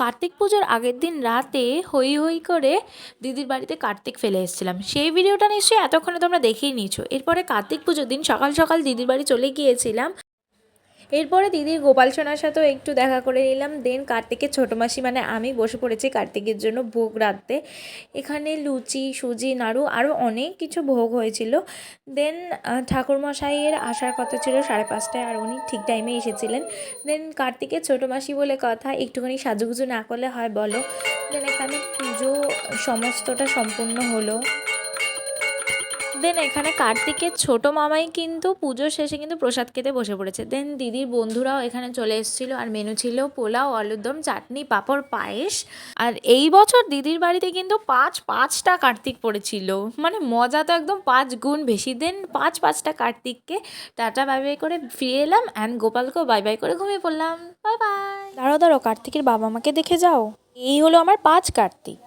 কার্তিক পুজোর আগের দিন রাতে হই হই করে দিদির বাড়িতে কার্তিক ফেলে এসেছিলাম। সেই ভিডিওটা নিশ্চয়ই এতক্ষণে তোমরা দেখেই নিয়েছো। এরপরে কার্তিক পুজোর দিন সকাল সকাল দিদির বাড়ি চলে গিয়েছিলাম। এরপরে দিদির গোপাল সোনার সাথেও একটু দেখা করে নিলাম। দেন কার্তিকের ছোটো মাসি মানে আমি বসে পড়েছি কার্তিকের জন্য ভোগ রাখতে। এখানে লুচি, সুজি, নাড়ু আরও অনেক কিছু ভোগ হয়েছিল। দেন ঠাকুরমশাইয়ের আসার কথা ছিল 5:30টায়, আর উনি ঠিক টাইমে এসেছিলেন। দেন কার্তিকের ছোটো মাসি বলে কথা, একটুখানি সাজুগুজু না করলে হয় বলো। দেন এখানে পুজো সমস্তটা সম্পূর্ণ হলো। দেন এখানে কার্তিকের ছোট মামাই কিন্তু পুজোর শেষে কিন্তু প্রসাদ খেতে বসে পড়েছে। দেন দিদির বন্ধুরাও এখানে চলে এসেছিলো, আর মেনু ছিল পোলাও, আলুর দম, চাটনি, পাঁপড়, পায়েস। আর এই বছর দিদির বাড়িতে কিন্তু পাঁচটা কার্তিক পড়েছিল, মানে মজা তো একদম 5 গুণ বেশি। দেন পাঁচটা কার্তিককে টাটা বাই বাই করে ফিরে এলাম, অ্যান্ড গোপালকেও বাই বাই করে ঘুমিয়ে পড়লাম। Bye bye. দাঁড়াও কার্তিকের বাবা মাকে দেখে যাও। এই হলো আমার 5 কার্তিক।